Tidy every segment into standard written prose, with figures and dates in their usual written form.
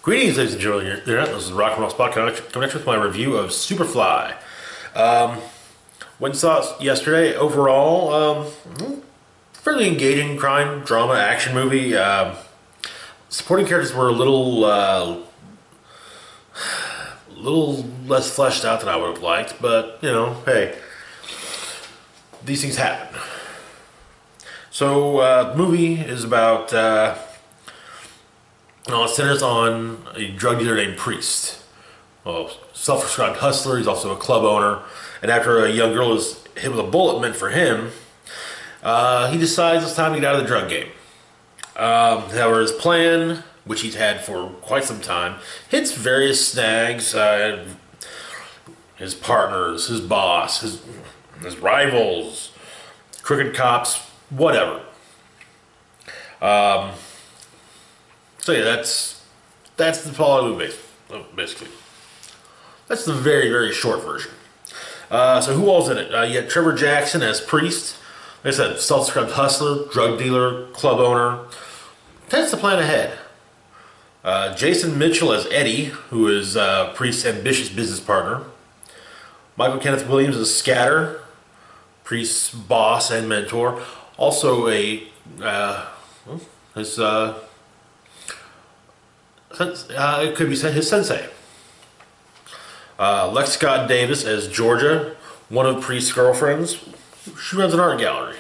Greetings, ladies and gentlemen. This is Rock and Roll Spot coming at you with my review of Superfly. Went and saw it yesterday. Overall, fairly engaging crime, drama, action movie. Supporting characters were a little less fleshed out than I would have liked, but hey, these things happen. So, the movie is about. It centers on a drug dealer named Priest. Well, self-described hustler. He's also a club owner. And after a young girl is hit with a bullet meant for him, he decides it's time to get out of the drug game. However, his plan, which he's had for quite some time, hits various snags. His partners, his boss, his rivals, crooked cops, whatever. So yeah, that's the plot of the movie, basically. That's the very, very short version. So who all's in it? You got Trevor Jackson as Priest. Like I said, self-described hustler, drug dealer, club owner. Tends to plan ahead. Jason Mitchell as Eddie, who is Priest's ambitious business partner. Michael Kenneth Williams as Scatter, Priest's boss and mentor. Also it could be his sensei. Lex Scott Davis as Georgia, one of Priest's girlfriends. She runs an art gallery.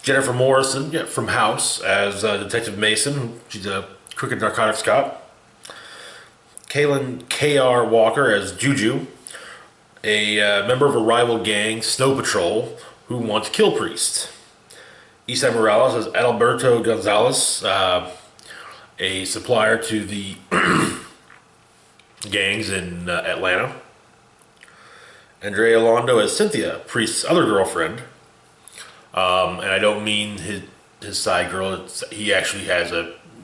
Jennifer Morrison from House as Detective Mason. She's a crooked narcotics cop. Kaylin K.R. Walker as Juju, a member of a rival gang, Snow Patrol, who wants to kill Priest. Isai Morales as Adalberto Gonzalez, a supplier to the gangs in Atlanta. Andrea Londo as Cynthia, Priest's other girlfriend. And I don't mean his side girl. He actually has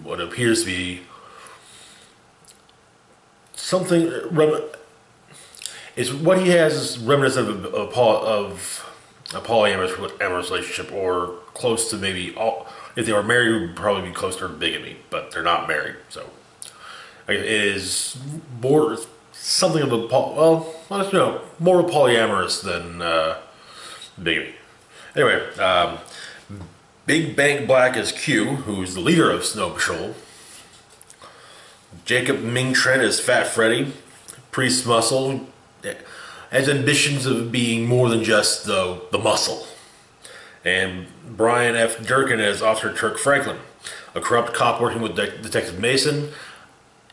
what appears to be something. What he has is reminiscent of a polyamorous relationship, or close to maybe all. If they were married, it would probably be closer to bigamy, but they're not married, so it is more something of a more polyamorous than bigamy. Anyway, Big Bank Black as Q, who's the leader of Snow Patrol. Jacob Ming Trent as Fat Freddy, Priest Muscle, has ambitions of being more than just the muscle. And Brian F. Durkin as Officer Turk Franklin, a corrupt cop working with Detective Mason.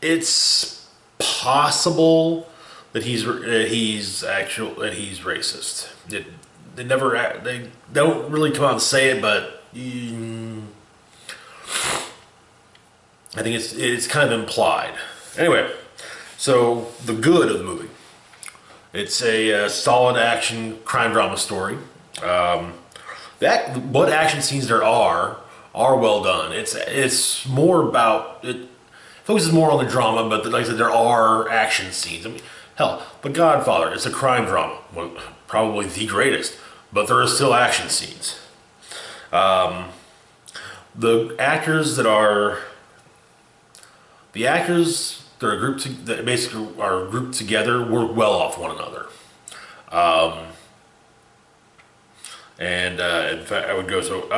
It's possible that he's racist. They don't really come out and say it, but I think it's kind of implied. Anyway, so the good of the movie. It's a solid action crime drama story. What action scenes there are well done. It's more about it focuses more on the drama, but like I said, there are action scenes. I mean, hell, The Godfather, it's a crime drama, probably the greatest, but there are still action scenes. The actors that are that basically are grouped together work well off one another. In fact, I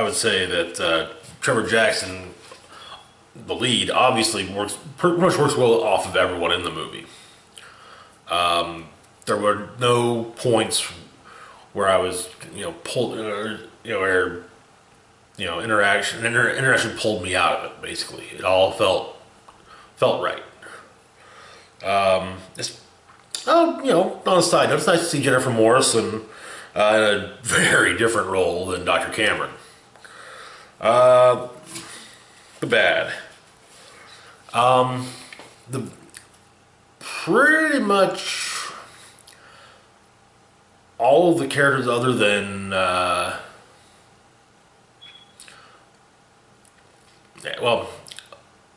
would say that Trevor Jackson, the lead, obviously pretty much works well off of everyone in the movie. There were no points where I was, pulled, where, interaction pulled me out of it. Basically, it all felt right. On a side note, it's nice to see Jennifer Morrison in a very different role than Dr. Cameron. The bad. Pretty much all of the characters other than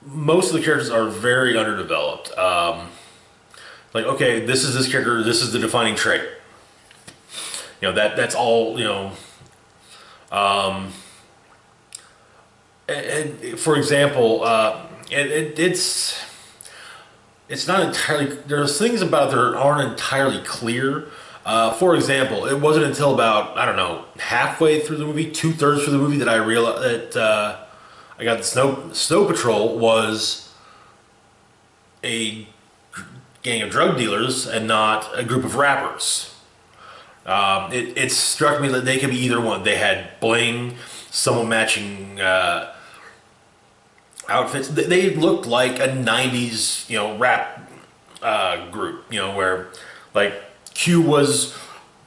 most of the characters are very underdeveloped. Okay, this is this character, this is the defining trait. That's all, and for example, it's it's not entirely. There's things about it that aren't entirely clear. For example, it wasn't until about, I don't know, halfway through the movie, 2/3 through the movie, that I realized that I got the Snow Patrol was a gang of drug dealers and not a group of rappers. It struck me that they could be either one. They had bling, somewhat matching outfits. They looked like a '90s, rap group. Where like Q was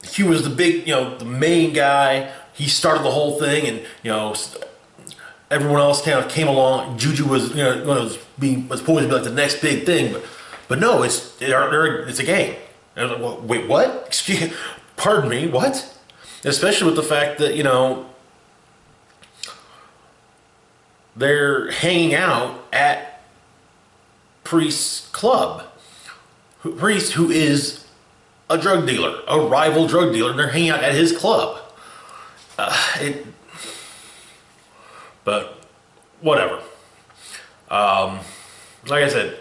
the big, the main guy. He started the whole thing, and everyone else kind of came along. Juju was, was poised to be like the next big thing, but no, it's a gang. And I was like, well, wait, what? Excuse, pardon me, what? Especially with the fact that they're hanging out at Priest's club. Priest, who is a drug dealer, a rival drug dealer, and they're hanging out at his club. But whatever. Like I said,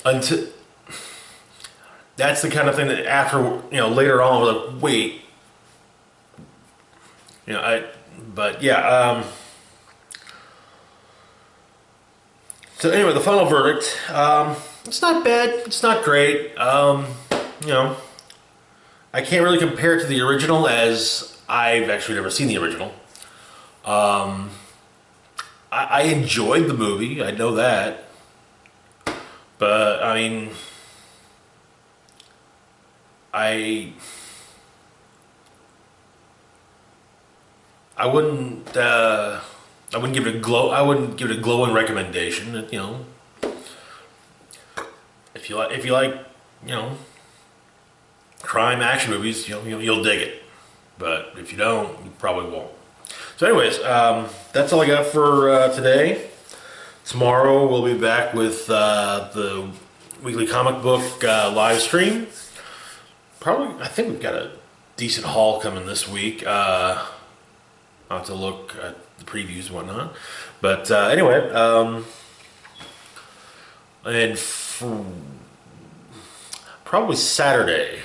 until that's the kind of thing that after later on we're like, wait, but yeah. So anyway, the final verdict. It's not bad. It's not great. I can't really compare it to the original, as I've actually never seen the original. I enjoyed the movie. I know that. But I mean, I wouldn't give it a glow. I wouldn't give it a glowing recommendation. If you like, crime action movies, you'll dig it. But if you don't, you probably won't. So, anyways, that's all I got for today. Tomorrow we'll be back with the weekly comic book live stream. Probably, I think we've got a decent haul coming this week. I'll have to look at the previews and whatnot. But anyway, and probably Saturday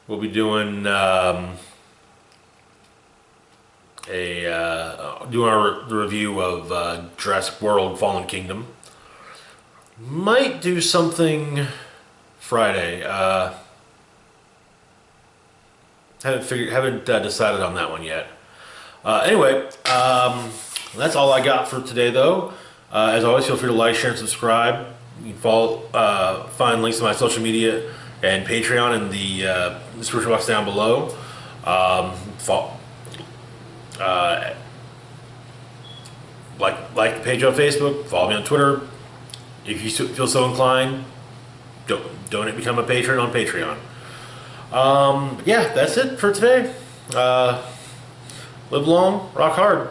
we'll be doing the review of Jurassic World: Fallen Kingdom. Might do something Friday. Haven't decided on that one yet. Anyway, that's all I got for today, though. As always, feel free to like, share, and subscribe. You can find links to my social media and Patreon in the description box down below. Like the page on Facebook. Follow me on Twitter. If you feel so inclined, donate, become a patron on Patreon. Yeah, that's it for today. Live long, rock hard.